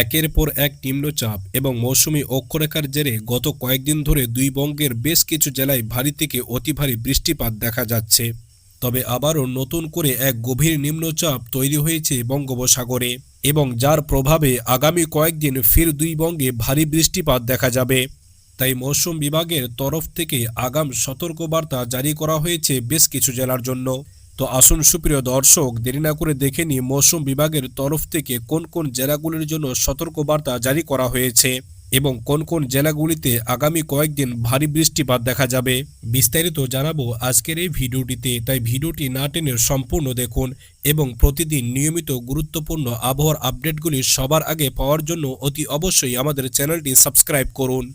একের পর এক নিম্নচাপ এবং মৌসুমী অক্ষরেখার জেরে গত কয়েকদিন ধরে দুই বঙ্গের বেশ কিছু জেলায় ভারী থেকে অতি ভারী বৃষ্টিপাত দেখা যাচ্ছে। তবে আবারও নতুন করে এক গভীর নিম্নচাপ তৈরি হয়েছে বঙ্গোপসাগরে এবং যার প্রভাবে আগামী কয়েকদিন ফের দুই বঙ্গে ভারী বৃষ্টিপাত দেখা যাবে। তাই মৌসুম বিভাগের তরফ থেকে আগাম সতর্কবার্তা জারি করা হয়েছে বেশ কিছু জেলার জন্য। তো আসুন সুপ্রিয় দর্শক, দেরি না করে দেখে নিই মৌসুম বিভাগের তরফ থেকে কোন কোন জেলাগুলির জন্য সতর্কবার্তা জারি করা হয়েছে এবং কোন কোন জেলাগুলিতে আগামী কয়েকদিন ভারী বৃষ্টিপাত দেখা যাবে। বিস্তারিত জানাবো আজকের এই ভিডিওটিতে, তাই ভিডিওটি না টেনে সম্পূর্ণ দেখুন এবং প্রতিদিন নিয়মিত গুরুত্বপূর্ণ আবহাওয়ার আপডেটগুলি সবার আগে পাওয়ার জন্য অতি অবশ্যই আমাদের চ্যানেলটি সাবস্ক্রাইব করুন।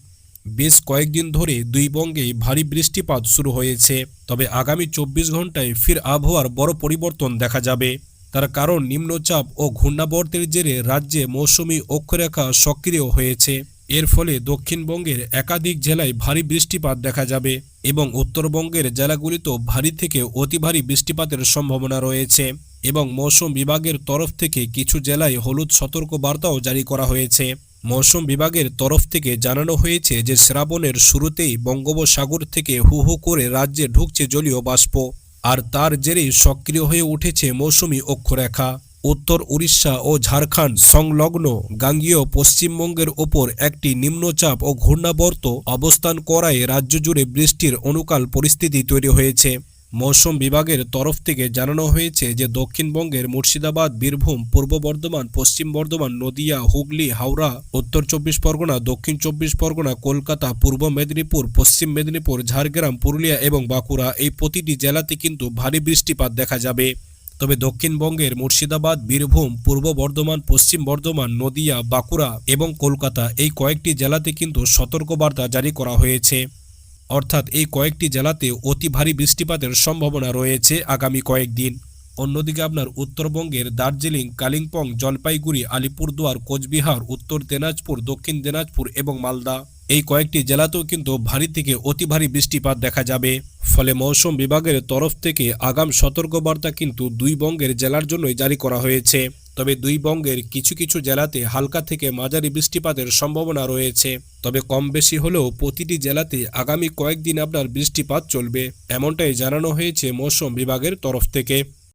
বেশ কয়েকদিন ধরে দুই বঙ্গে ভারী বৃষ্টিপাত শুরু হয়েছে, তবে আগামী 24 ঘন্টায় ফির আবহাওয়ার বড় পরিবর্তন দেখা যাবে। তার কারণ নিম্নচাপ ও ঘূর্ণাবর্তের জেরে রাজ্যে মৌসুমী অক্ষরেখা সক্রিয় হয়েছে। এর ফলে দক্ষিণবঙ্গের একাধিক জেলায় ভারী বৃষ্টিপাত দেখা যাবে এবং উত্তরবঙ্গের জেলাগুলিতেও ভারী থেকে অতি ভারী বৃষ্টিপাতের সম্ভাবনা রয়েছে এবং মৌসুম বিভাগের তরফ থেকে কিছু জেলায় হলুদ সতর্কবার্তাও জারি করা হয়েছে। মৌসুম বিভাগের তরফ থেকে জানানো হয়েছে যে শ্রাবণের শুরুতেই বঙ্গোপসাগর থেকে হু হু করে রাজ্যে ঢুকছে জলীয় বাষ্প, আর তার জেরেই সক্রিয় হয়ে উঠেছে মৌসুমী অক্ষরেখা। উত্তর উড়িষ্যা ও ঝাড়খণ্ড সংলগ্ন গাঙ্গেয় পশ্চিমবঙ্গের ওপর একটি নিম্নচাপ ও ঘূর্ণাবর্ত অবস্থান করায় রাজ্য জুড়ে বৃষ্টির অনুকাল পরিস্থিতি তৈরি হয়েছে। মৌসুম বিভাগের তরফ থেকে জানানো হয়েছে যে দক্ষিণবঙ্গের মুর্শিদাবাদ, বীরভূম, পূর্ব বর্ধমান, পশ্চিম বর্ধমান, নদিয়া, হুগলি, হাওড়া, উত্তর 24 পরগনা, দক্ষিণ 24 পরগনা, কলকাতা, পূর্ব মেদিনীপুর, পশ্চিম মেদিনীপুর, ঝাড়গ্রাম, পুরুলিয়া এবং বাঁকুড়া, এই প্রতিটি জেলাতে কিন্তু ভারী বৃষ্টিপাত দেখা যাবে। তবে দক্ষিণবঙ্গের মুর্শিদাবাদ, বীরভূম, পূর্ব বর্ধমান, পশ্চিম বর্ধমান, নদিয়া, বাঁকুড়া এবং কলকাতা, এই কয়েকটি জেলাতে কিন্তু সতর্কবার্তা জারি করা হয়েছে। অর্থাৎ এই কয়েকটি জেলাতে অতি ভারী বৃষ্টিপাতের সম্ভাবনা রয়েছে আগামী কয়েকদিন। অন্যদিকে আপনার উত্তরবঙ্গের দার্জিলিং, কালিম্পং, জলপাইগুড়ি, আলিপুরদুয়ার, কোচবিহার, উত্তর দিনাজপুর, দক্ষিণ দিনাজপুর এবং মালদা, এই কয়েকটি জেলাতেও কিন্তু ভারী থেকে অতি ভারী বৃষ্টিপাত দেখা যাবে। ফলে মৌসুম বিভাগের তরফ থেকে আগাম সতর্কবার্তা কিন্তু দুই বঙ্গের জেলার জন্যই জারি করা হয়েছে। তবে দুই বঙ্গের কিছু কিছু জেলাতে হালকা থেকে মাঝারি বৃষ্টিপাতের সম্ভাবনা রয়েছে। তবে কম বেশি হলেও প্রতিটি জেলাতে আগামী কয়েকদিন আপনার বৃষ্টিপাত চলবে, এমনটাই জানানো হয়েছে মৌসুম বিভাগের তরফ থেকে।